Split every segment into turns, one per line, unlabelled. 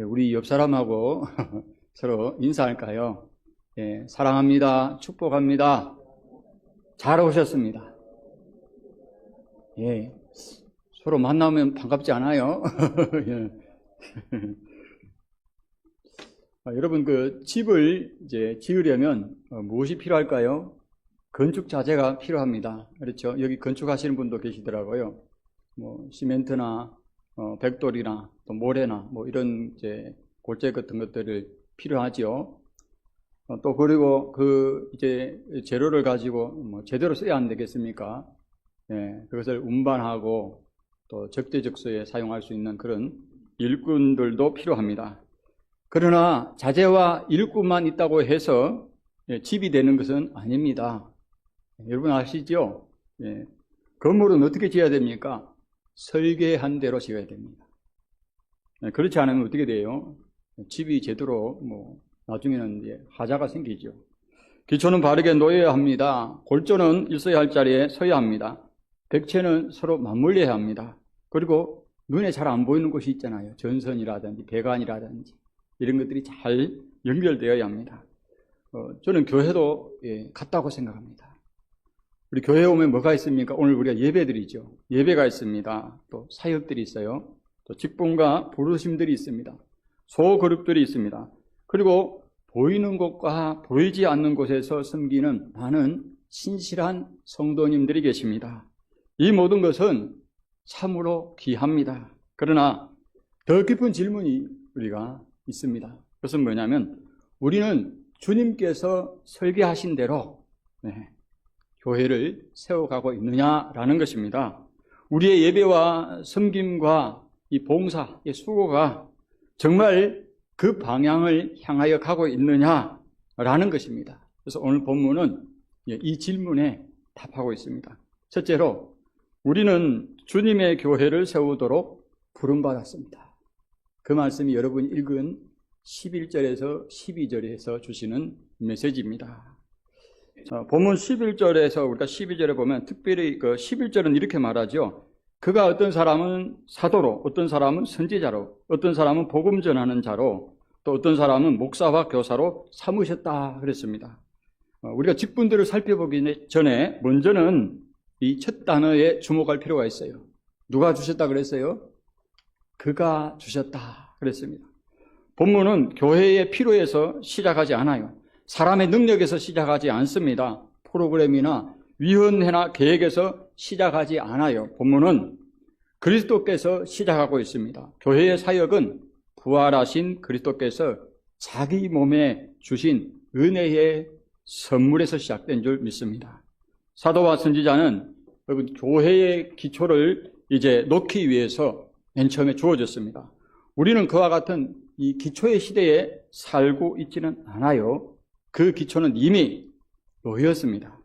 우리 옆 사람하고 서로 인사할까요? 예, 사랑합니다. 축복합니다. 잘 오셨습니다. 예, 서로 만나면 반갑지 않아요? 예. 여러분, 집을 이제 지으려면 무엇이 필요할까요? 건축 자재가 필요합니다. 그렇죠? 여기 건축하시는 분도 계시더라고요. 시멘트나 백돌이나 또 모래나 이런 이제 골재 같은 것들을 필요하지요. 또 그리고 이제 재료를 가지고 제대로 써야 안 되겠습니까? 예, 그것을 운반하고 또 적재적소에 사용할 수 있는 그런 일꾼들도 필요합니다. 그러나 자재와 일꾼만 있다고 해서 집이 되는 것은 아닙니다. 여러분 아시죠? 예, 건물은 어떻게 지어야 됩니까? 설계한 대로 지어야 됩니다. 그렇지 않으면 어떻게 돼요? 집이 제대로 나중에는 이제 하자가 생기죠. 기초는 바르게 놓여야 합니다. 골조는 있어야 할 자리에 서야 합니다. 백체는 서로 맞물려야 합니다. 그리고 눈에 잘 안 보이는 곳이 있잖아요. 전선이라든지 배관이라든지 이런 것들이 잘 연결되어야 합니다. 저는 교회도 같다고 생각합니다. 우리 교회에 오면 뭐가 있습니까? 오늘 우리가 예배드리죠. 예배가 있습니다. 또 사역들이 있어요. 또 직분과 부르심들이 있습니다. 소그룹들이 있습니다. 그리고 보이는 곳과 보이지 않는 곳에서 섬기는 많은 신실한 성도님들이 계십니다. 이 모든 것은 참으로 귀합니다. 그러나 더 깊은 질문이 우리가 있습니다. 그것은 뭐냐면 우리는 주님께서 설계하신 대로 교회를 세워가고 있느냐라는 것입니다. 우리의 예배와 섬김과 이 봉사의 수고가 정말 그 방향을 향하여 가고 있느냐라는 것입니다. 그래서 오늘 본문은 이 질문에 답하고 있습니다. 첫째로 우리는 주님의 교회를 세우도록 부름받았습니다. 그 말씀이 여러분이 읽은 11절에서 12절에서 주시는 메시지입니다. 본문 11절에서 우리가 12절에 보면 특별히 11절은 이렇게 말하죠. 그가 어떤 사람은 사도로, 어떤 사람은 선지자로, 어떤 사람은 복음 전하는 자로, 또 어떤 사람은 목사와 교사로 삼으셨다 그랬습니다. 우리가 직분들을 살펴보기 전에 먼저는 이 첫 단어에 주목할 필요가 있어요. 누가 주셨다 그랬어요? 그가 주셨다 그랬습니다. 본문은 교회의 필요에서 시작하지 않아요. 사람의 능력에서 시작하지 않습니다. 프로그램이나 위원회나 계획에서 시작하지 않아요. 본문은 그리스도께서 시작하고 있습니다. 교회의 사역은 부활하신 그리스도께서 자기 몸에 주신 은혜의 선물에서 시작된 줄 믿습니다. 사도와 선지자는 여러분 교회의 기초를 이제 놓기 위해서 맨 처음에 주어졌습니다. 우리는 그와 같은 이 기초의 시대에 살고 있지는 않아요. 그 기초는 이미 놓였습니다.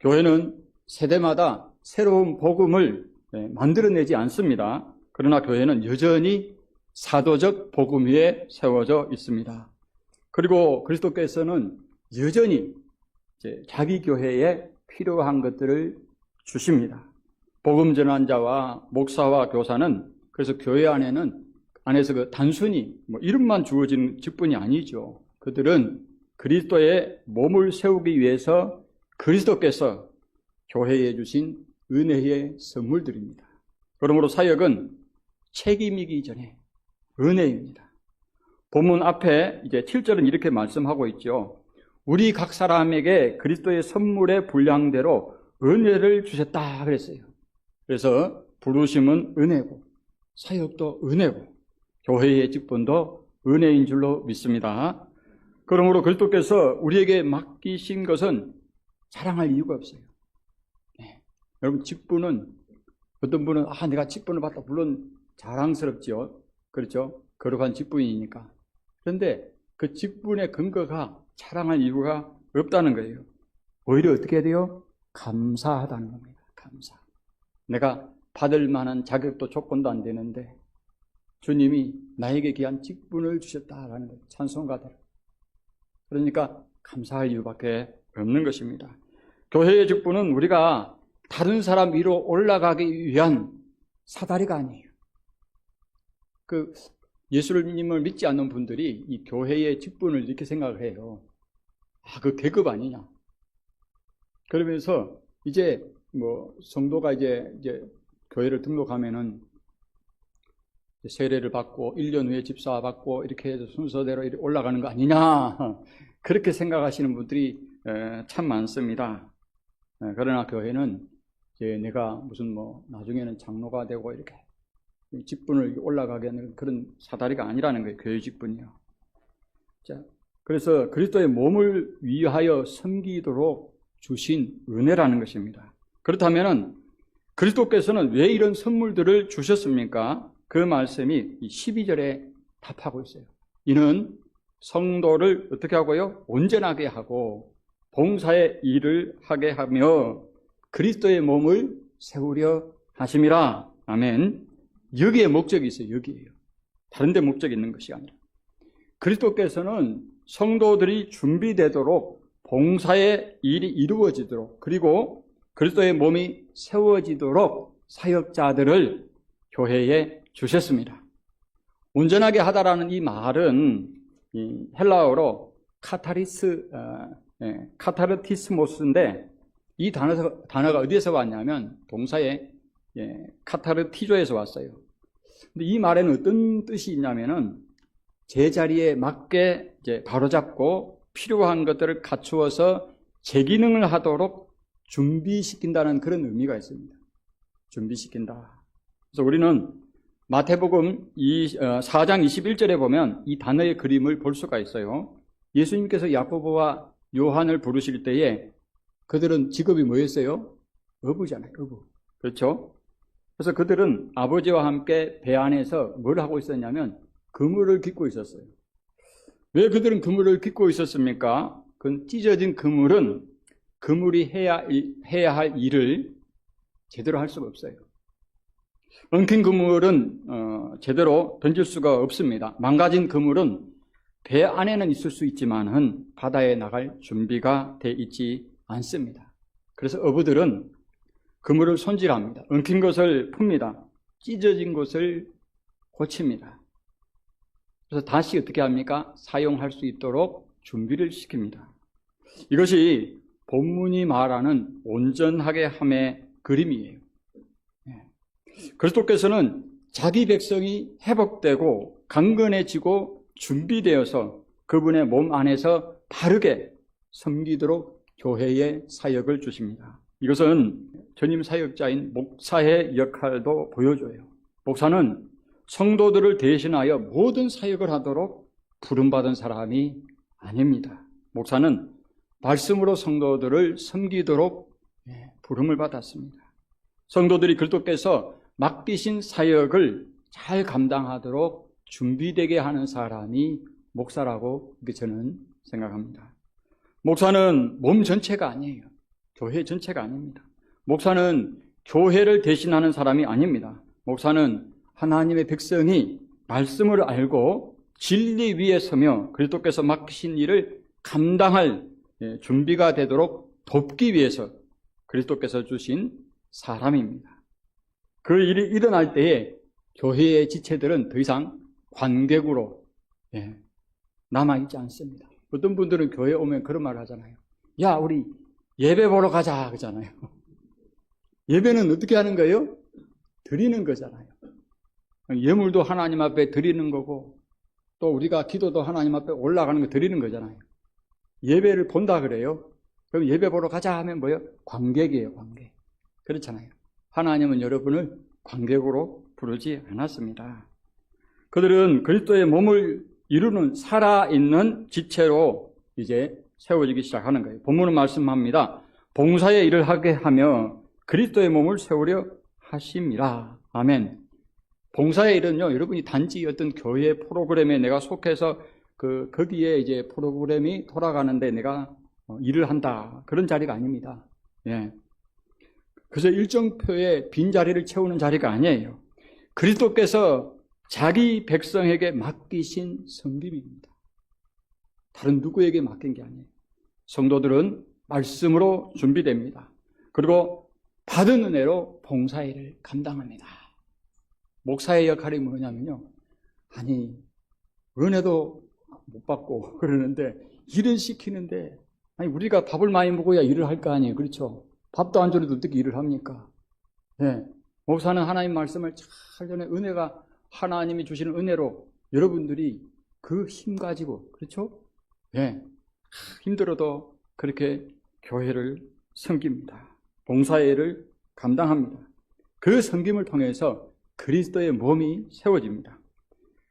교회는 세대마다 새로운 복음을 만들어내지 않습니다. 그러나 교회는 여전히 사도적 복음 위에 세워져 있습니다. 그리고 그리스도께서는 여전히 자기 교회에 필요한 것들을 주십니다. 복음 전환 자와 목사와 교사는 그래서 교회 안에서 단순히 이름만 주어지는 직분이 아니죠. 그들은 그리스도의 몸을 세우기 위해서 그리스도께서 교회에 주신 은혜의 선물들입니다. 그러므로 사역은 책임이기 전에 은혜입니다. 본문 앞에 이제 7절은 이렇게 말씀하고 있죠. 우리 각 사람에게 그리스도의 선물의 분량대로 은혜를 주셨다 그랬어요. 그래서 부르심은 은혜고 사역도 은혜고 교회의 직분도 은혜인 줄로 믿습니다. 그러므로 그리스도께서 우리에게 맡기신 것은 자랑할 이유가 없어요. 여러분 직분은 어떤 분은 내가 직분을 받다 물론 자랑스럽죠. 그렇죠? 거룩한 직분이니까. 그런데 그 직분의 근거가 자랑할 이유가 없다는 거예요. 오히려 어떻게 해야 돼요? 감사하다는 겁니다. 감사. 내가 받을 만한 자격도 조건도 안 되는데 주님이 나에게 귀한 직분을 주셨다라는 거예요. 찬송가대로. 그러니까 감사할 이유밖에 없는 것입니다. 교회의 직분은 우리가 다른 사람 위로 올라가기 위한 사다리가 아니에요. 예수님을 믿지 않는 분들이 이 교회의 직분을 이렇게 생각을 해요. 그 계급 아니냐. 그러면서 이제 성도가 이제 교회를 등록하면은 세례를 받고 1년 후에 집사 받고 이렇게 해서 순서대로 올라가는 거 아니냐. 그렇게 생각하시는 분들이 참 많습니다. 그러나 교회는 이제 내가 무슨 나중에는 장로가 되고 이렇게 직분을 올라가게 하는 그런 사다리가 아니라는 거예요. 교회 직분이요. 자, 그래서 그리스도의 몸을 위하여 섬기도록 주신 은혜라는 것입니다. 그렇다면은 그리스도께서는 왜 이런 선물들을 주셨습니까? 그 말씀이 12절에 답하고 있어요. 이는 성도를 어떻게 하고요? 온전하게 하고 봉사의 일을 하게 하며 그리스도의 몸을 세우려 하심이라. 아멘. 여기에 목적이 있어요. 여기에요. 다른 데 목적이 있는 것이 아니라. 그리스도께서는 성도들이 준비되도록 봉사의 일이 이루어지도록 그리고 그리스도의 몸이 세워지도록 사역자들을 교회에 주셨습니다. 온전하게 하다라는 이 말은 이 헬라어로 카타르티스모스인데 이 단어가 어디에서 왔냐면 동사의 카타르티조에서 왔어요. 근데 이 말에는 어떤 뜻이 있냐면은 제자리에 맞게 이제 바로잡고 필요한 것들을 갖추어서 제 기능을 하도록 준비시킨다는 그런 의미가 있습니다. 준비시킨다. 그래서 우리는 마태복음 4장 21절에 보면 이 단어의 그림을 볼 수가 있어요. 예수님께서 야고보와 요한을 부르실 때에 그들은 직업이 뭐였어요? 어부잖아요. 어부. 그렇죠? 그래서 그들은 아버지와 함께 배 안에서 뭘 하고 있었냐면 그물을 깃고 있었어요. 왜 그들은 그물을 깃고 있었습니까? 그 찢어진 그물은 그물이 해야 할 일을 제대로 할 수가 없어요. 엉킨 그물은 제대로 던질 수가 없습니다. 망가진 그물은 배 안에는 있을 수 있지만은 바다에 나갈 준비가 돼 있지 않습니다. 그래서 어부들은 그물을 손질합니다. 엉킨 것을 풉니다. 찢어진 것을 고칩니다. 그래서 다시 어떻게 합니까? 사용할 수 있도록 준비를 시킵니다. 이것이 본문이 말하는 온전하게 함의 그림이에요. 그리스도께서는 자기 백성이 회복되고 강건해지고 준비되어서 그분의 몸 안에서 바르게 섬기도록 교회의 사역을 주십니다. 이것은 전임 사역자인 목사의 역할도 보여줘요. 목사는 성도들을 대신하여 모든 사역을 하도록 부름받은 사람이 아닙니다. 목사는 말씀으로 성도들을 섬기도록 부름을 받았습니다. 성도들이 그리스도께서 맡기신 사역을 잘 감당하도록 준비되게 하는 사람이 목사라고 저는 생각합니다. 목사는 몸 전체가 아니에요. 교회 전체가 아닙니다. 목사는 교회를 대신하는 사람이 아닙니다. 목사는 하나님의 백성이 말씀을 알고 진리 위에 서며 그리스도께서 맡기신 일을 감당할 준비가 되도록 돕기 위해서 그리스도께서 주신 사람입니다. 그 일이 일어날 때에 교회의 지체들은 더 이상 관객으로 남아있지 않습니다. 어떤 분들은 교회에 오면 그런 말을 하잖아요. 야, 우리 예배 보러 가자 그러잖아요. 예배는 어떻게 하는 거예요? 드리는 거잖아요. 예물도 하나님 앞에 드리는 거고 또 우리가 기도도 하나님 앞에 올라가는 거 드리는 거잖아요. 예배를 본다 그래요. 그럼 예배 보러 가자 하면 뭐예요? 관객이에요. 관객. 그렇잖아요. 하나님은 여러분을 관객으로 부르지 않았습니다. 그들은 그리스도의 몸을 이루는 살아있는 지체로 이제 세워지기 시작하는 거예요. 본문은 말씀합니다. 봉사의 일을 하게 하며 그리스도의 몸을 세우려 하심이라. 아멘. 봉사의 일은요, 여러분이 단지 어떤 교회 프로그램에 내가 속해서 거기에 이제 프로그램이 돌아가는데 내가 일을 한다. 그런 자리가 아닙니다. 예. 그래서 일정표의 빈자리를 채우는 자리가 아니에요. 그리스도께서 자기 백성에게 맡기신 섬김입니다. 다른 누구에게 맡긴 게 아니에요. 성도들은 말씀으로 준비됩니다. 그리고 받은 은혜로 봉사일을 감당합니다. 목사의 역할이 뭐냐면요, 아니, 은혜도 못 받고 그러는데 일을 시키는데, 아니, 우리가 밥을 많이 먹어야 일을 할 거 아니에요. 그렇죠? 밥도 안 줘도 어떻게 일을 합니까? 네. 목사는 하나님 말씀을 잘 전해, 은혜가 하나님이 주시는 은혜로 여러분들이 그 힘 가지고, 그렇죠? 네. 힘들어도 그렇게 교회를 섬깁니다. 봉사일을 감당합니다. 그 섬김을 통해서 그리스도의 몸이 세워집니다.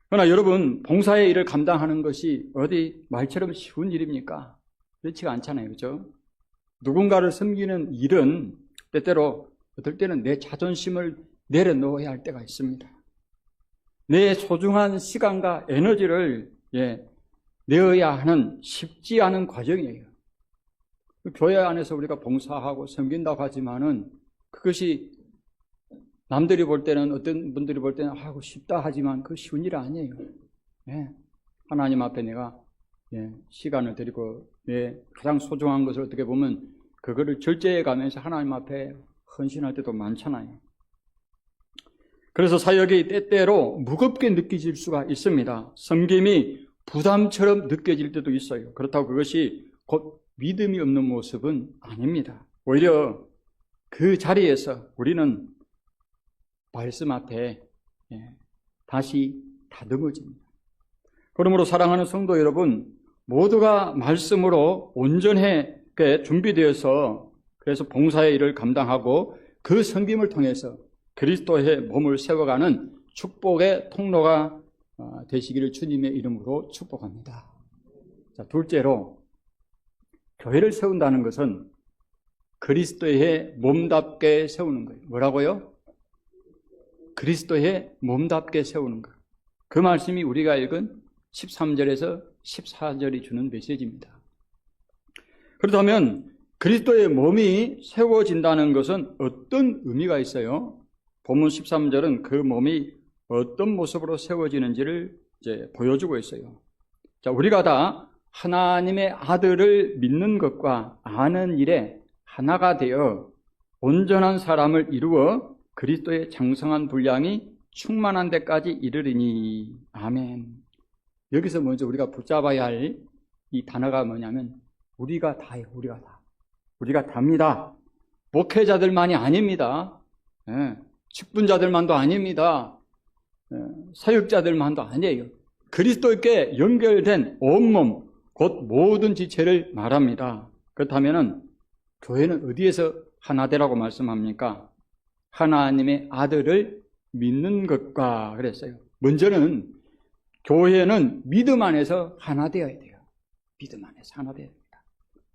그러나 여러분, 봉사의 일을 감당하는 것이 어디 말처럼 쉬운 일입니까? 그렇지가 않잖아요. 그렇죠? 누군가를 섬기는 일은 때때로 어떨 때는 내 자존심을 내려놓아야 할 때가 있습니다. 내 소중한 시간과 에너지를 내어야 하는 쉽지 않은 과정이에요. 교회 안에서 우리가 봉사하고 섬긴다고 하지만은 그것이 남들이 볼 때는, 어떤 분들이 볼 때는 하고 쉽다 하지만 그 쉬운 일이 아니에요. 하나님 앞에 내가 시간을 드리고 가장 소중한 것을 어떻게 보면 그거를 절제해 가면서 하나님 앞에 헌신할 때도 많잖아요. 그래서 사역이 때때로 무겁게 느껴질 수가 있습니다. 섬김이 부담처럼 느껴질 때도 있어요. 그렇다고 그것이 곧 믿음이 없는 모습은 아닙니다. 오히려 그 자리에서 우리는 말씀 앞에 다시 다듬어집니다. 그러므로 사랑하는 성도 여러분, 모두가 말씀으로 온전하게 준비되어서 그래서 봉사의 일을 감당하고 그 섬김을 통해서 그리스도의 몸을 세워가는 축복의 통로가 되시기를 주님의 이름으로 축복합니다. 자, 둘째로 교회를 세운다는 것은 그리스도의 몸답게 세우는 거예요. 뭐라고요? 그리스도의 몸답게 세우는 것. 그 말씀이 우리가 읽은 13절에서 14절이 주는 메시지입니다. 그렇다면 그리스도의 몸이 세워진다는 것은 어떤 의미가 있어요? 본문 13절은 그 몸이 어떤 모습으로 세워지는지를 이제 보여주고 있어요. 자, 우리가 다 하나님의 아들을 믿는 것과 아는 일에 하나가 되어 온전한 사람을 이루어 그리스도의 장성한 분량이 충만한 데까지 이르리니. 아멘. 여기서 먼저 우리가 붙잡아야 할 이 단어가 뭐냐면 우리가 다예요. 우리가 다. 우리가 답니다. 목회자들만이 아닙니다. 직분자들만도 아닙니다. 사역자들만도 아니에요. 그리스도께 연결된 온몸, 곧 모든 지체를 말합니다. 그렇다면 교회는 어디에서 하나 되라고 말씀합니까? 하나님의 아들을 믿는 것과 그랬어요. 먼저는 교회는 믿음 안에서 하나 되어야 돼요. 믿음 안에서 하나 되어야 됩니다.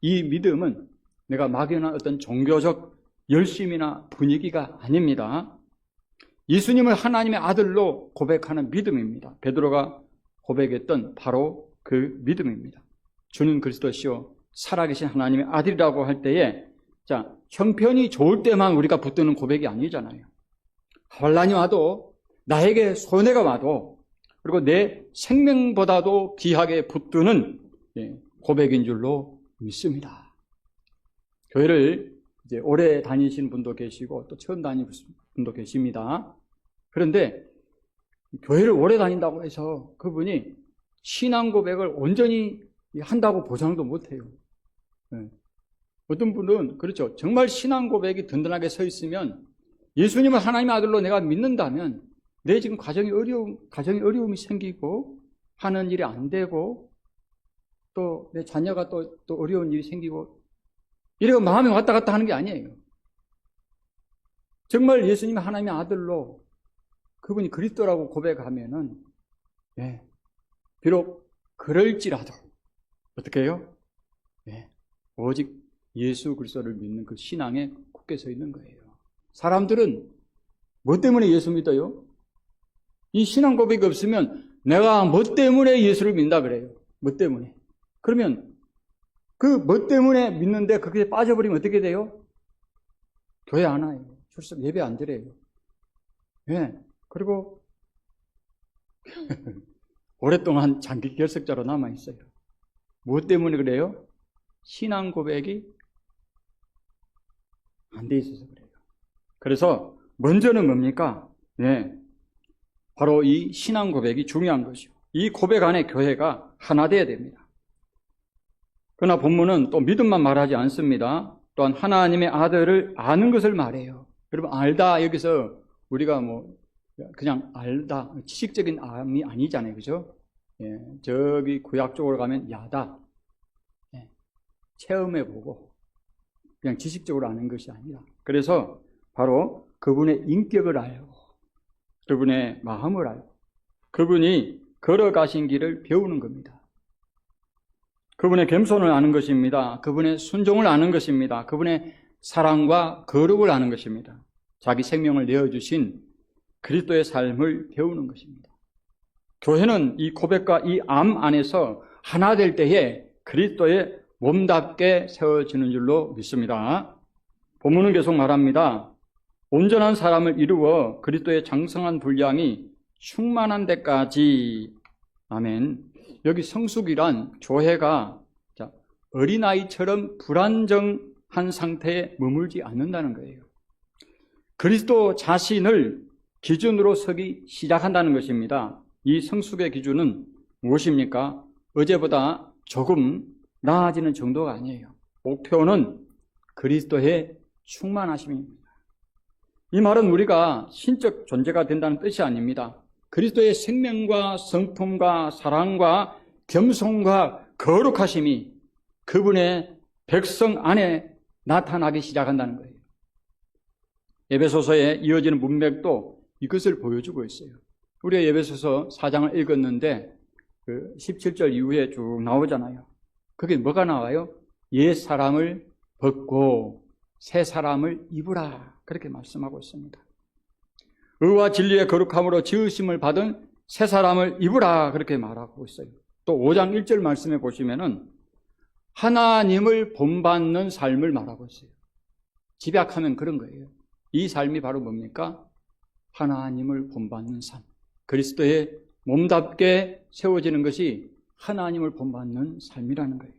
이 믿음은 내가 막연한 어떤 종교적 열심이나 분위기가 아닙니다. 예수님을 하나님의 아들로 고백하는 믿음입니다. 베드로가 고백했던 바로 그 믿음입니다. 주는 그리스도시요 살아계신 하나님의 아들이라고 할 때에 자, 형편이 좋을 때만 우리가 붙드는 고백이 아니잖아요. 환난이 와도 나에게 손해가 와도 그리고 내 생명보다도 귀하게 붙드는 고백인 줄로 믿습니다. 교회를 이제 오래 다니신 분도 계시고 또 처음 다니는 분도 계십니다. 그런데 교회를 오래 다닌다고 해서 그분이 신앙 고백을 온전히 한다고 보장도 못해요. 어떤 분은 그렇죠. 정말 신앙 고백이 든든하게 서 있으면 예수님을 하나님의 아들로 내가 믿는다면 내 지금 가정에 어려움이 생기고 하는 일이 안 되고 또 내 자녀가 또 어려운 일이 생기고 이래가 마음이 왔다 갔다 하는 게 아니에요. 정말 예수님이 하나님의 아들로 그분이 그리스도라고 고백하면은 비록 그럴지라도 어떻게 해요? 오직 예수 그리스도를 믿는 그 신앙에 굳게 서 있는 거예요. 사람들은 뭐 때문에 예수 믿어요? 이 신앙 고백이 없으면 내가 뭐 때문에 예수를 믿는다 그래요. 뭐 때문에. 그러면 그 뭐 때문에 믿는데 그게 빠져버리면 어떻게 돼요? 교회 안 와요. 출석 예배 안 드려요. 그리고 오랫동안 장기 결석자로 남아있어요. 뭐 때문에 그래요? 신앙 고백이 안 돼 있어서 그래요. 그래서 먼저는 뭡니까? 바로 이 신앙 고백이 중요한 것이요. 이 고백 안에 교회가 하나 되어야 됩니다. 그러나 본문은 또 믿음만 말하지 않습니다. 또한 하나님의 아들을 아는 것을 말해요. 여러분, 알다, 여기서 우리가 그냥 알다, 지식적인 암이 아니잖아요. 그죠? 예, 저기 구약 쪽으로 가면 야다. 예, 체험해보고, 그냥 지식적으로 아는 것이 아니라. 그래서 바로 그분의 인격을 알고, 그분의 마음을 알고, 그분이 걸어가신 길을 배우는 겁니다. 그분의 겸손을 아는 것입니다. 그분의 순종을 아는 것입니다. 그분의 사랑과 거룩을 아는 것입니다. 자기 생명을 내어주신 그리스도의 삶을 배우는 것입니다. 교회는 이 고백과 이 암 안에서 하나 될 때에 그리스도의 몸답게 세워지는 줄로 믿습니다. 본문은 계속 말합니다. 온전한 사람을 이루어 그리스도의 장성한 분량이 충만한 데까지. 아멘. 여기 성숙이란 교회가 어린아이처럼 불안정한 상태에 머물지 않는다는 거예요. 그리스도 자신을 기준으로 서기 시작한다는 것입니다. 이 성숙의 기준은 무엇입니까? 어제보다 조금 나아지는 정도가 아니에요. 목표는 그리스도의 충만하심입니다. 이 말은 우리가 신적 존재가 된다는 뜻이 아닙니다. 그리스도의 생명과 성품과 사랑과 겸손과 거룩하심이 그분의 백성 안에 나타나기 시작한다는 거예요. 에베소서에 이어지는 문맥도 이것을 보여주고 있어요. 우리가 에베소서 4장을 읽었는데 그 17절 이후에 쭉 나오잖아요. 거기 뭐가 나와요? 옛 사람을 벗고 새 사람을 입으라, 그렇게 말씀하고 있습니다. 의와 진리의 거룩함으로 지으심을 받은 새 사람을 입으라, 그렇게 말하고 있어요. 또 5장 1절 말씀에 보시면은 하나님을 본받는 삶을 말하고 있어요. 집약하면 그런 거예요. 이 삶이 바로 뭡니까? 하나님을 본받는 삶. 그리스도의 몸답게 세워지는 것이 하나님을 본받는 삶이라는 거예요.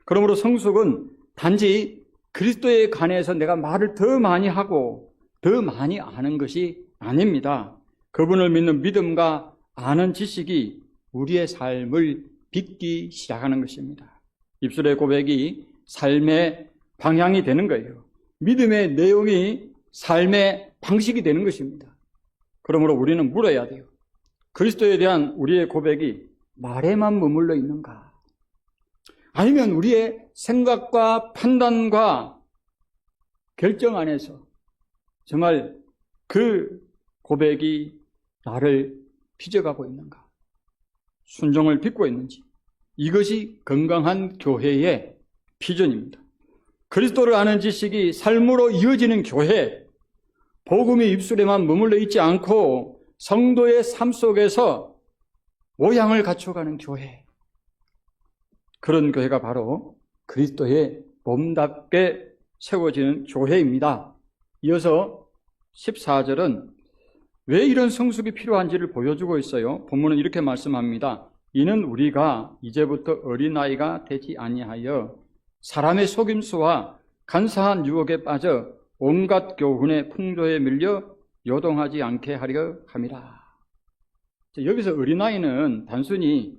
그러므로 성숙은 단지 그리스도에 관해서 내가 말을 더 많이 하고 더 많이 아는 것이 아닙니다. 그분을 믿는 믿음과 아는 지식이 우리의 삶을 빚기 시작하는 것입니다. 입술의 고백이 삶의 방향이 되는 거예요. 믿음의 내용이 삶의 방식이 되는 것입니다. 그러므로 우리는 물어야 돼요. 그리스도에 대한 우리의 고백이 말에만 머물러 있는가? 아니면 우리의 생각과 판단과 결정 안에서 정말 그 고백이 나를 빚어가고 있는가? 순종을 빚고 있는지? 이것이 건강한 교회의 비전입니다. 그리스도를 아는 지식이 삶으로 이어지는 교회, 복음이 입술에만 머물러 있지 않고 성도의 삶 속에서 모양을 갖춰가는 교회, 그런 교회가 바로 그리스도의 몸답게 세워지는 교회입니다. 이어서 14절은 왜 이런 성숙이 필요한지를 보여주고 있어요. 본문은 이렇게 말씀합니다. 이는 우리가 이제부터 어린아이가 되지 아니하여 사람의 속임수와 간사한 유혹에 빠져 온갖 교훈의 풍조에 밀려 요동하지 않게 하려 함이라. 여기서 어린아이는 단순히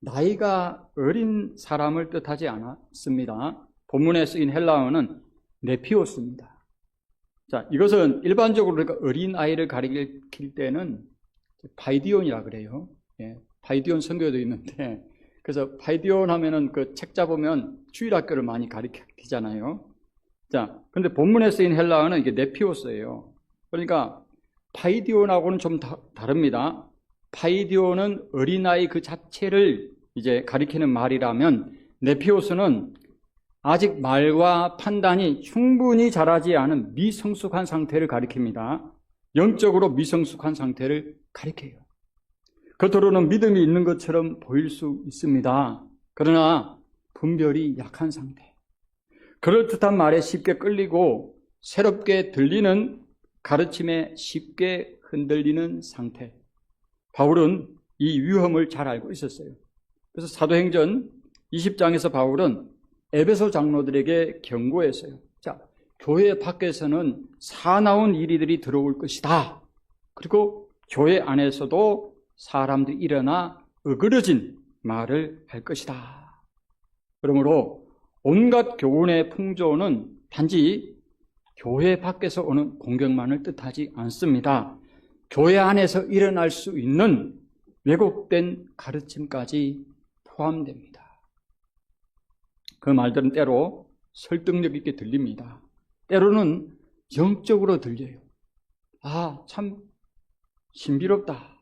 나이가 어린 사람을 뜻하지 않았습니다. 본문에 쓰인 헬라어는 네피오스입니다. 자, 이것은 일반적으로 우리가 어린아이를 가리킬 때는 파이디온이라 그래요. 예, 파이디온 선교도 있는데, 그래서 파이디온 하면은 그 책 잡으면 주일학교를 많이 가리키잖아요. 자, 근데 본문에 쓰인 헬라어는 이게 네피오스예요. 그러니까 파이디온하고는 좀 다릅니다. 파이디온은 어린아이 그 자체를 이제 가리키는 말이라면, 네피오스는 아직 말과 판단이 충분히 자라지 않은 미성숙한 상태를 가리킵니다. 영적으로 미성숙한 상태를 가리켜요. 겉으로는 믿음이 있는 것처럼 보일 수 있습니다. 그러나 분별이 약한 상태. 그럴듯한 말에 쉽게 끌리고 새롭게 들리는 가르침에 쉽게 흔들리는 상태. 바울은 이 위험을 잘 알고 있었어요. 그래서 사도행전 20장에서 바울은 에베소 장로들에게 경고했어요. 자, 교회 밖에서는 사나운 이리들이 들어올 것이다. 그리고 교회 안에서도 사람들이 일어나 어그러진 말을 할 것이다. 그러므로 온갖 교훈의 풍조는 단지 교회 밖에서 오는 공격만을 뜻하지 않습니다. 교회 안에서 일어날 수 있는 왜곡된 가르침까지 포함됩니다. 그 말들은 때로 설득력 있게 들립니다. 때로는 영적으로 들려요. 아, 참 신비롭다.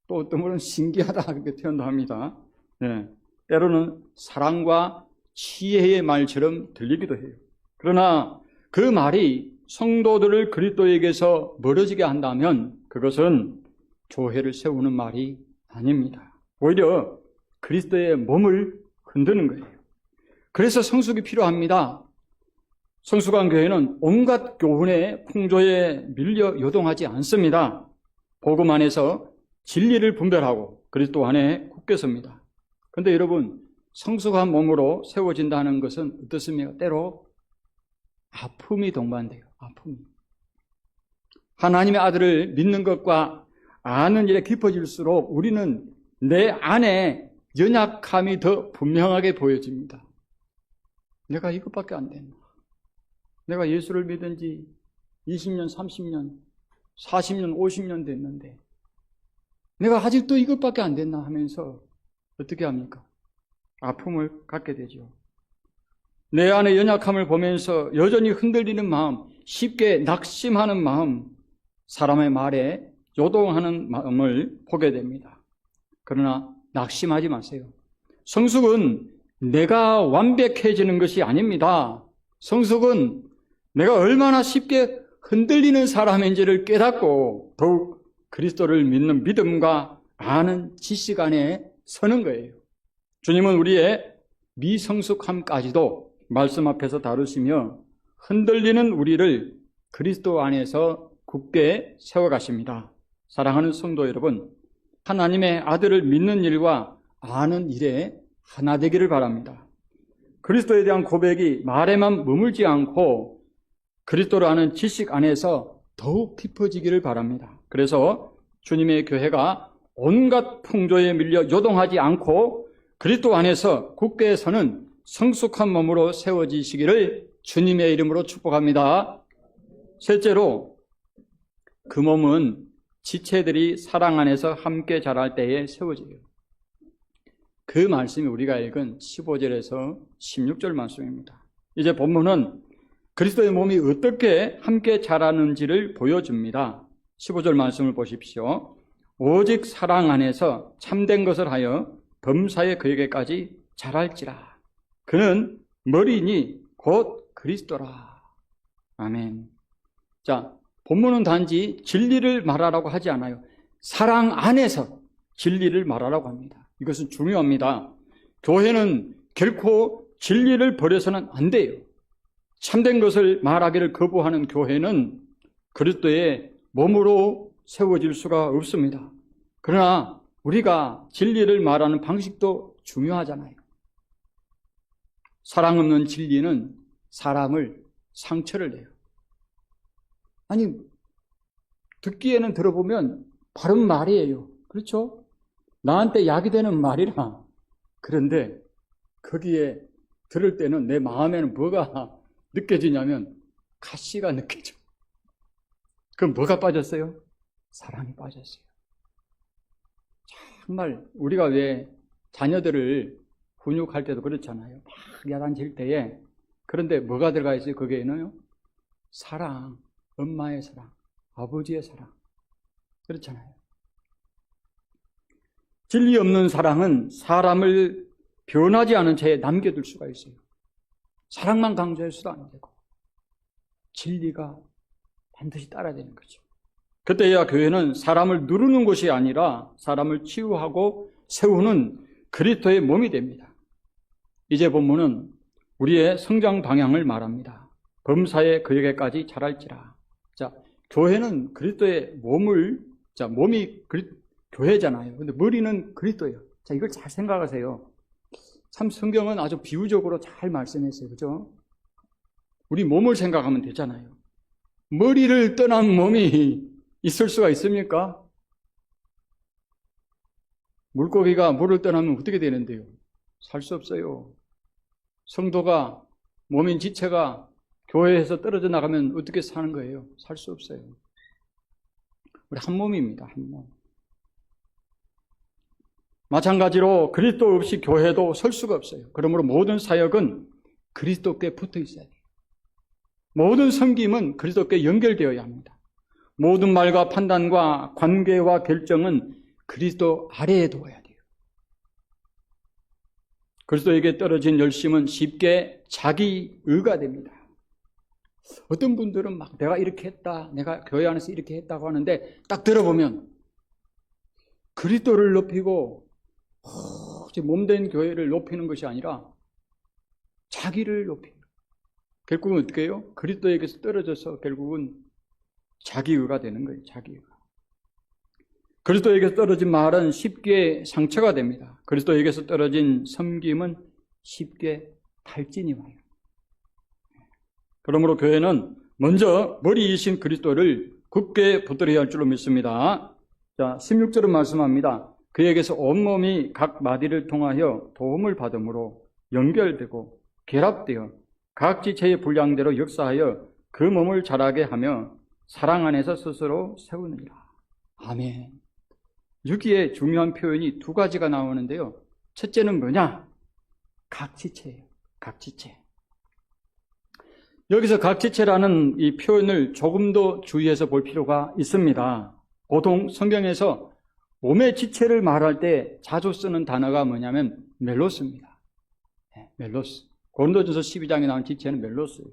또 어떤 분은 신기하다 그렇게 표현도 합니다. 네. 때로는 사랑과 지혜의 말처럼 들리기도 해요. 그러나 그 말이 성도들을 그리스도에게서 멀어지게 한다면 그것은 교회를 세우는 말이 아닙니다. 오히려 그리스도의 몸을 흔드는 거예요. 그래서 성숙이 필요합니다. 성숙한 교회는 온갖 교훈의 풍조에 밀려 요동하지 않습니다. 복음 안에서 진리를 분별하고 그리스도 안에 굳게 섭니다. 그런데 여러분, 성숙한 몸으로 세워진다는 것은 어떻습니까? 때로 아픔이 동반돼요. 아픔이. 하나님의 아들을 믿는 것과 아는 일에 깊어질수록 우리는 내 안에 연약함이 더 분명하게 보여집니다. 내가 이것밖에 안 됐나? 내가 예수를 믿은 지 20년, 30년, 40년, 50년 됐는데 내가 아직도 이것밖에 안 됐나 하면서 어떻게 합니까? 아픔을 갖게 되죠. 내 안의 연약함을 보면서 여전히 흔들리는 마음, 쉽게 낙심하는 마음, 사람의 말에 요동하는 마음을 보게 됩니다. 그러나 낙심하지 마세요. 성숙은 내가 완벽해지는 것이 아닙니다. 성숙은 내가 얼마나 쉽게 흔들리는 사람인지를 깨닫고 더욱 그리스도를 믿는 믿음과 아는 지식 안에 서는 거예요. 주님은 우리의 미성숙함까지도 말씀 앞에서 다루시며 흔들리는 우리를 그리스도 안에서 굳게 세워가십니다. 사랑하는 성도 여러분, 하나님의 아들을 믿는 일과 아는 일에 하나 되기를 바랍니다. 그리스도에 대한 고백이 말에만 머물지 않고 그리스도를 아는 지식 안에서 더욱 깊어지기를 바랍니다. 그래서 주님의 교회가 온갖 풍조에 밀려 요동하지 않고 그리스도 안에서 굳게 서는 성숙한 몸으로 세워지시기를 주님의 이름으로 축복합니다. 셋째로, 그 몸은 지체들이 사랑 안에서 함께 자랄 때에 세워져요. 그 말씀이 우리가 읽은 15절에서 16절 말씀입니다. 이제 본문은 그리스도의 몸이 어떻게 함께 자라는지를 보여줍니다. 15절 말씀을 보십시오. 오직 사랑 안에서 참된 것을 하여 범사에 그에게까지 자랄지라. 그는 머리니 곧 그리스도라. 아멘. 자, 본문은 단지 진리를 말하라고 하지 않아요. 사랑 안에서 진리를 말하라고 합니다. 이것은 중요합니다. 교회는 결코 진리를 버려서는 안 돼요. 참된 것을 말하기를 거부하는 교회는 그리스도의 몸으로 세워질 수가 없습니다. 그러나 우리가 진리를 말하는 방식도 중요하잖아요. 사랑 없는 진리는 사람을 상처를 내요. 아니, 듣기에는 들어보면 바른 말이에요. 그렇죠? 나한테 약이 되는 말이라. 그런데 거기에 들을 때는 내 마음에는 뭐가 느껴지냐면 가시가 느껴져. 그럼 뭐가 빠졌어요? 사랑이 빠졌어요. 정말 우리가 왜 자녀들을 훈육할 때도 그렇잖아요. 막 야단칠 때에. 그런데 뭐가 들어가 있어요? 거기에는요? 사랑, 엄마의 사랑, 아버지의 사랑. 그렇잖아요. 진리 없는 사랑은 사람을 변하지 않은 채 남겨둘 수가 있어요. 사랑만 강조해서도 안 되고 진리가 반드시 따라야 되는 거죠. 그때야 교회는 사람을 누르는 곳이 아니라 사람을 치유하고 세우는 그리스도의 몸이 됩니다. 이제 본문은 우리의 성장 방향을 말합니다. 범사에 그에게까지 자랄지라. 자, 교회는 그리스도의 몸을, 자, 몸이 교회잖아요. 근데 머리는 그리스도예요. 자, 이걸 잘 생각하세요. 참 성경은 아주 비유적으로 잘 말씀했어요. 그죠? 우리 몸을 생각하면 되잖아요. 머리를 떠난 몸이 있을 수가 있습니까? 물고기가 물을 떠나면 어떻게 되는데요? 살 수 없어요. 성도가, 몸인 지체가 교회에서 떨어져 나가면 어떻게 사는 거예요? 살 수 없어요. 우리 한 몸입니다. 한 몸. 마찬가지로 그리스도 없이 교회도 설 수가 없어요. 그러므로 모든 사역은 그리스도께 붙어 있어야 돼요. 모든 섬김은 그리스도께 연결되어야 합니다. 모든 말과 판단과 관계와 결정은 그리스도 아래에 두어야 돼요. 그리스도에게 떨어진 열심은 쉽게 자기 의가 됩니다. 어떤 분들은 막 내가 이렇게 했다, 내가 교회 안에서 이렇게 했다고 하는데 딱 들어보면 그리스도를 높이고 몸된 교회를 높이는 것이 아니라 자기를 높이는, 결국은 어떻게 해요? 그리스도에게서 떨어져서 결국은 자기의가 되는 거예요. 자기의가. 그리스도에게서 떨어진 말은 쉽게 상처가 됩니다. 그리스도에게서 떨어진 섬김은 쉽게 탈진이 와요. 그러므로 교회는 먼저 머리이신 그리스도를 굳게 붙들어야 할 줄로 믿습니다. 자, 16절은 말씀합니다. 그에게서 온몸이 각 마디를 통하여 도움을 받음으로 연결되고 결합되어 각 지체의 분량대로 역사하여 그 몸을 자라게 하며 사랑 안에서 스스로 세우느니라. 아멘. 여기에 중요한 표현이 두 가지가 나오는데요. 첫째는 뭐냐? 각 지체예요. 각 지체. 여기서 각 지체라는 이 표현을 조금 더 주의해서 볼 필요가 있습니다. 보통 성경에서 몸의 지체를 말할 때 자주 쓰는 단어가 뭐냐면 멜로스입니다. 네, 멜로스. 고린도전서 12장에 나온 지체는 멜로스예요.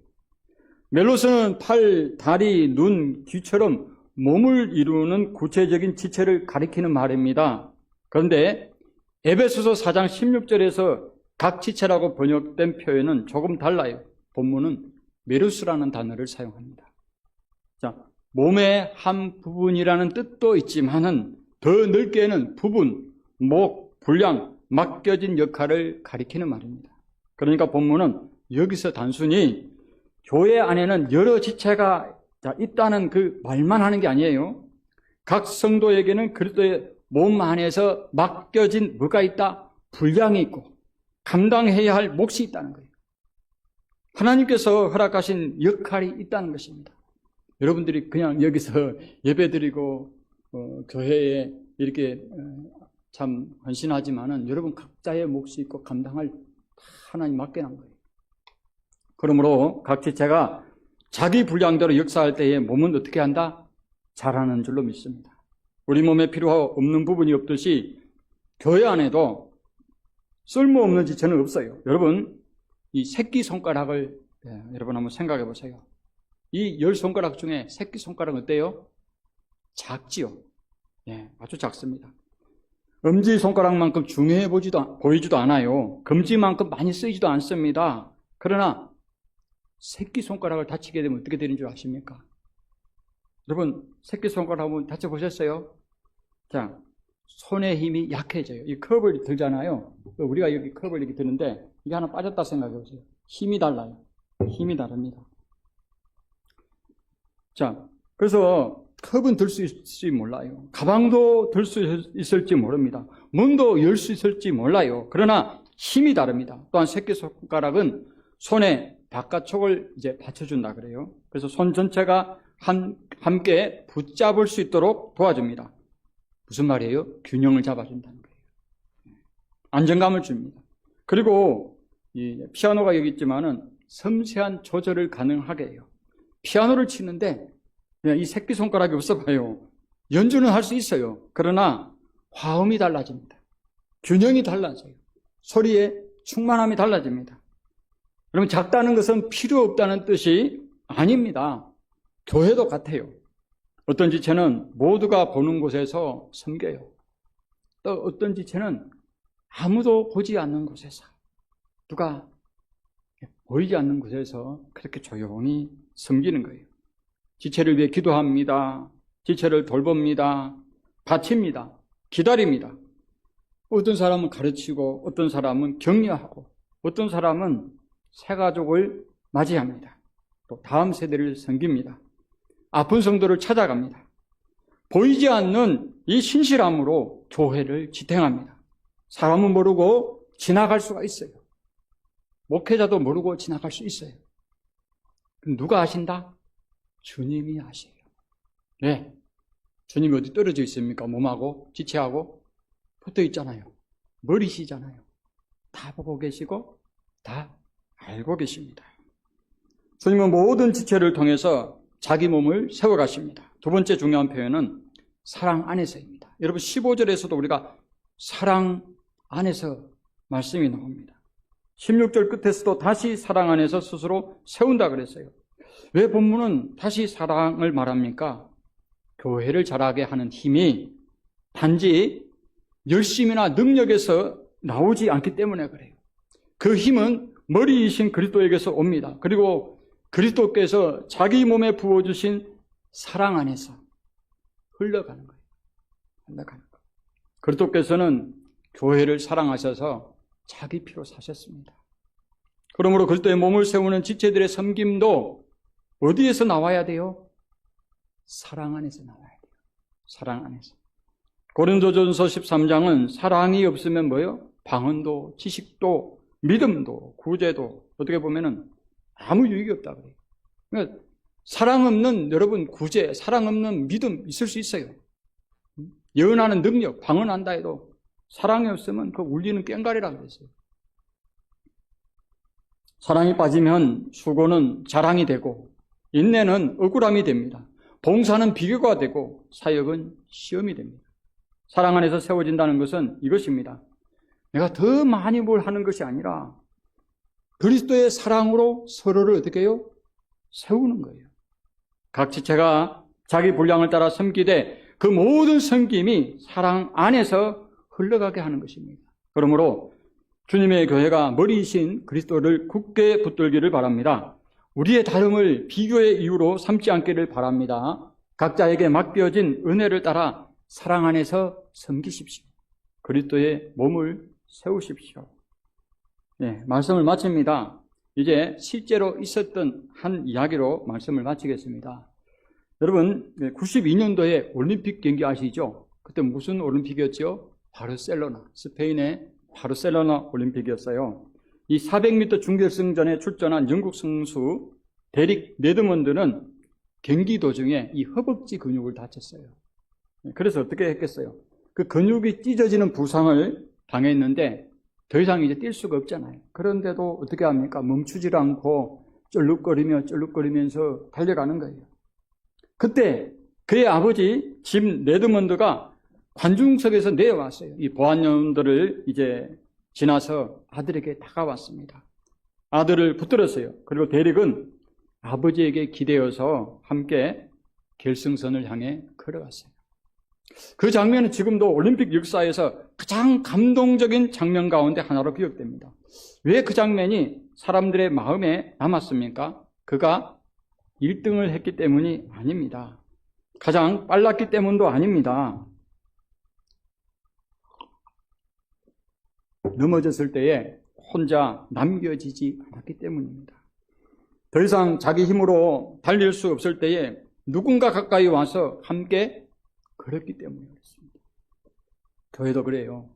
멜로스는 팔, 다리, 눈, 귀처럼 몸을 이루는 구체적인 지체를 가리키는 말입니다. 그런데 에베소서 4장 16절에서 각 지체라고 번역된 표현은 조금 달라요. 본문은 메루스라는 단어를 사용합니다. 자, 몸의 한 부분이라는 뜻도 있지만은 더 넓게는 부분, 목, 분량, 맡겨진 역할을 가리키는 말입니다. 그러니까 본문은 여기서 단순히 교회 안에는 여러 지체가 있다는 그 말만 하는 게 아니에요. 각 성도에게는 그리스도의 몸 안에서 맡겨진 뭐가 있다? 분량이 있고 감당해야 할 몫이 있다는 거예요. 하나님께서 허락하신 역할이 있다는 것입니다. 여러분들이 그냥 여기서 예배드리고 교회에 이렇게 참 헌신하지만은 여러분 각자의 몫이 있고 감당할 하나님 맡겨놓은 거예요. 그러므로 각 지체가 자기 분량대로 역사할 때에 몸은 어떻게 한다? 자라는 줄로 믿습니다. 우리 몸에 필요없는 부분이 없듯이 교회 안에도 쓸모없는 지체는 없어요. 여러분 이 새끼손가락을 여러분 한번 생각해 보세요. 이 10손가락 중에 새끼손가락은 어때요? 작지요. 예, 아주 작습니다. 엄지손가락만큼 중요해 보이지도 않아요. 검지만큼 많이 쓰이지도 않습니다. 그러나 새끼손가락을 다치게 되면 어떻게 되는 줄 아십니까? 여러분 새끼손가락 한번 다쳐보셨어요? 자, 손의 힘이 약해져요. 이 컵을 들잖아요. 우리가 여기 컵을 이렇게 드는데 이게 하나 빠졌다 생각해 보세요. 힘이 달라요. 힘이 다릅니다. 자, 그래서 컵은 들 수 있을지 몰라요. 가방도 들 수 있을지 모릅니다. 문도 열 수 있을지 몰라요. 그러나 힘이 다릅니다. 또한 새끼손가락은 손의 바깥쪽을 이제 받쳐준다 그래요. 그래서 손 전체가 함께 붙잡을 수 있도록 도와줍니다. 무슨 말이에요? 균형을 잡아준다는 거예요. 안정감을 줍니다. 그리고 이 피아노가 여기 있지만은 섬세한 조절을 가능하게 해요. 피아노를 치는데 이 새끼손가락이 없어봐요. 연주는 할 수 있어요. 그러나 화음이 달라집니다. 균형이 달라져요. 소리의 충만함이 달라집니다. 그러면 작다는 것은 필요 없다는 뜻이 아닙니다. 교회도 같아요. 어떤 지체는 모두가 보는 곳에서 섬겨요. 또 어떤 지체는 아무도 보지 않는 곳에서, 누가 보이지 않는 곳에서 그렇게 조용히 섬기는 거예요. 지체를 위해 기도합니다. 지체를 돌봅니다. 바칩니다. 기다립니다. 어떤 사람은 가르치고 어떤 사람은 격려하고 어떤 사람은 새 가족을 맞이합니다. 또 다음 세대를 섬깁니다. 아픈 성도를 찾아갑니다. 보이지 않는 이 신실함으로 교회를 지탱합니다. 사람은 모르고 지나갈 수가 있어요. 목회자도 모르고 지나갈 수 있어요. 그럼 누가 아신다? 주님이 아세요. 네. 주님이 어디 떨어져 있습니까? 몸하고 지체하고 붙어 있잖아요. 머리시잖아요. 다 보고 계시고 다 알고 계십니다. 주님은 모든 지체를 통해서 자기 몸을 세워가십니다. 두 번째 중요한 표현은 사랑 안에서입니다. 여러분 15절에서도 우리가 사랑 안에서 말씀이 나옵니다. 16절 끝에서도 다시 사랑 안에서 스스로 세운다 그랬어요. 왜 본문은 다시 사랑을 말합니까? 교회를 자라게 하는 힘이 단지 열심이나 능력에서 나오지 않기 때문에 그래요. 그 힘은 머리이신 그리스도에게서 옵니다. 그리고 그리스도께서 자기 몸에 부어주신 사랑 안에서 흘러가는 거예요. 흘러가는 거예요. 그리스도께서는 교회를 사랑하셔서 자기 피로 사셨습니다. 그러므로 그리스도의 몸을 세우는 지체들의 섬김도 어디에서 나와야 돼요? 사랑 안에서 나와야 돼요. 사랑 안에서. 고린도전서 13장은 사랑이 없으면 뭐예요? 방언도, 지식도, 믿음도, 구제도 어떻게 보면은 아무 유익이 없다 그래요. 그러니까 사랑 없는 여러분 구제, 사랑 없는 믿음 있을 수 있어요. 예언하는 능력, 방언한다 해도 사랑이 없으면 그 울리는 꽹과리라고 그랬어요. 사랑이 빠지면 수고는 자랑이 되고 인내는 억울함이 됩니다. 봉사는 비교가 되고 사역은 시험이 됩니다. 사랑 안에서 세워진다는 것은 이것입니다. 내가 더 많이 뭘 하는 것이 아니라 그리스도의 사랑으로 서로를 어떻게 해요? 세우는 거예요. 각 지체가 자기 분량을 따라 섬기되 그 모든 섬김이 사랑 안에서 흘러가게 하는 것입니다. 그러므로 주님의 교회가 머리이신 그리스도를 굳게 붙들기를 바랍니다. 우리의 다름을 비교의 이유로 삼지 않기를 바랍니다. 각자에게 맡겨진 은혜를 따라 사랑 안에서 섬기십시오. 그리스도의 몸을 세우십시오. 네, 말씀을 마칩니다. 이제 실제로 있었던 한 이야기로 말씀을 마치겠습니다. 여러분 92년도에 올림픽 경기 아시죠? 그때 무슨 올림픽이었죠? 바르셀로나, 스페인의 바르셀로나 올림픽이었어요. 이 400m 중결승전에 출전한 영국 선수 데릭 레드먼드는 경기 도중에 이 허벅지 근육을 다쳤어요. 그래서 어떻게 했겠어요? 그 근육이 찢어지는 부상을 당했는데 더 이상 이제 뛸 수가 없잖아요. 그런데도 어떻게 합니까? 멈추질 않고 쩔룩거리면서 달려가는 거예요. 그때 그의 아버지 짐 레드먼드가 관중석에서 내려왔어요. 이 보안요원들을 이제 지나서 아들에게 다가왔습니다. 아들을 붙들었어요. 그리고 데릭은 아버지에게 기대어서 함께 결승선을 향해 걸어갔어요. 그 장면은 지금도 올림픽 역사에서 가장 감동적인 장면 가운데 하나로 기억됩니다. 왜 그 장면이 사람들의 마음에 남았습니까? 그가 1등을 했기 때문이 아닙니다. 가장 빨랐기 때문도 아닙니다. 넘어졌을 때에 혼자 남겨지지 않았기 때문입니다. 더 이상 자기 힘으로 달릴 수 없을 때에 누군가 가까이 와서 함께 걸었기 때문에 그렇습니다. 교회도 그래요.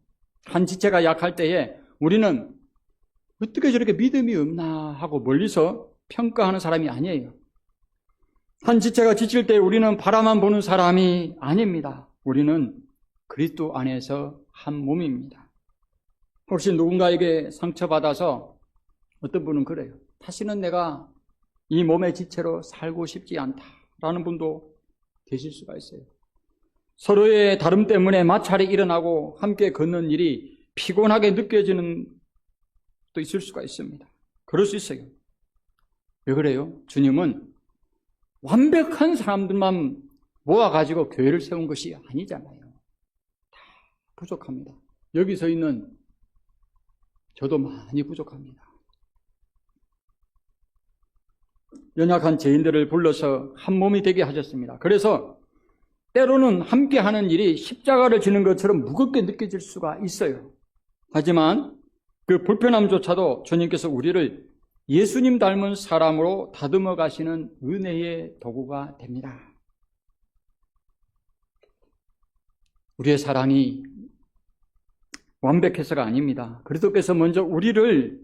한 지체가 약할 때에 우리는 어떻게 저렇게 믿음이 없나 하고 멀리서 평가하는 사람이 아니에요. 한 지체가 지칠 때 우리는 바라만 보는 사람이 아닙니다. 우리는 그리스도 안에서 한 몸입니다. 혹시 누군가에게 상처받아서 어떤 분은 그래요. 다시는 내가 이 몸의 지체로 살고 싶지 않다라는 분도 계실 수가 있어요. 서로의 다름 때문에 마찰이 일어나고 함께 걷는 일이 피곤하게 느껴지는 것도 있을 수가 있습니다. 그럴 수 있어요. 왜 그래요? 주님은 완벽한 사람들만 모아가지고 교회를 세운 것이 아니잖아요. 다 부족합니다. 여기 서 있는 저도 많이 부족합니다. 연약한 죄인들을 불러서 한 몸이 되게 하셨습니다. 그래서 때로는 함께하는 일이 십자가를 지는 것처럼 무겁게 느껴질 수가 있어요. 하지만 그 불편함조차도 주님께서 우리를 예수님 닮은 사람으로 다듬어 가시는 은혜의 도구가 됩니다. 우리의 사랑이 완벽해서가 아닙니다. 그리스도께서 먼저 우리를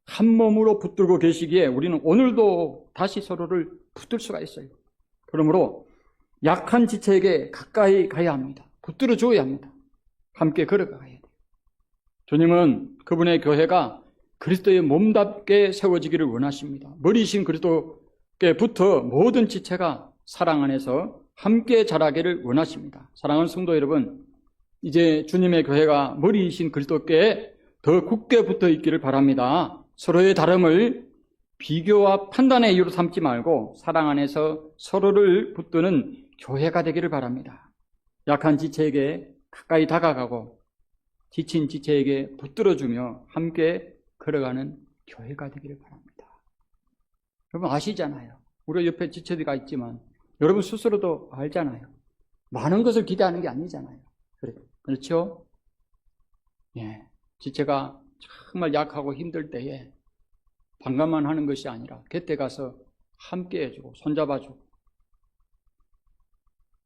한 몸으로 붙들고 계시기에 우리는 오늘도 다시 서로를 붙들 수가 있어요. 그러므로 약한 지체에게 가까이 가야 합니다. 붙들어 줘야 합니다. 함께 걸어가야 돼요. 주님은 그분의 교회가 그리스도의 몸답게 세워지기를 원하십니다. 머리이신 그리스도께부터 모든 지체가 사랑 안에서 함께 자라기를 원하십니다. 사랑하는 성도 여러분, 이제 주님의 교회가 머리이신 그리스도께 더 굳게 붙어 있기를 바랍니다. 서로의 다름을 비교와 판단의 이유로 삼지 말고 사랑 안에서 서로를 붙드는 교회가 되기를 바랍니다. 약한 지체에게 가까이 다가가고 지친 지체에게 붙들어주며 함께 걸어가는 교회가 되기를 바랍니다. 여러분 아시잖아요. 우리 옆에 지체들이 있지만 여러분 스스로도 알잖아요. 많은 것을 기대하는 게 아니잖아요. 그렇죠? 예, 지체가 정말 약하고 힘들 때에 반감만 하는 것이 아니라 곁에 가서 함께 해주고 손잡아주고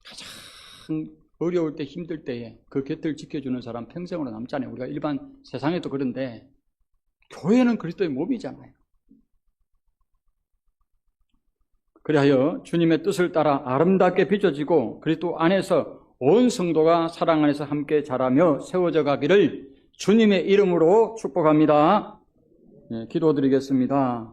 가장 어려울 때 힘들 때에 그 곁을 지켜주는 사람 평생으로 남잖아요. 우리가 일반 세상에도 그런데 교회는 그리스도의 몸이잖아요. 그리하여 주님의 뜻을 따라 아름답게 빚어지고 그리스도 안에서 온 성도가 사랑 안에서 함께 자라며 세워져 가기를 주님의 이름으로 축복합니다. 네, 기도드리겠습니다.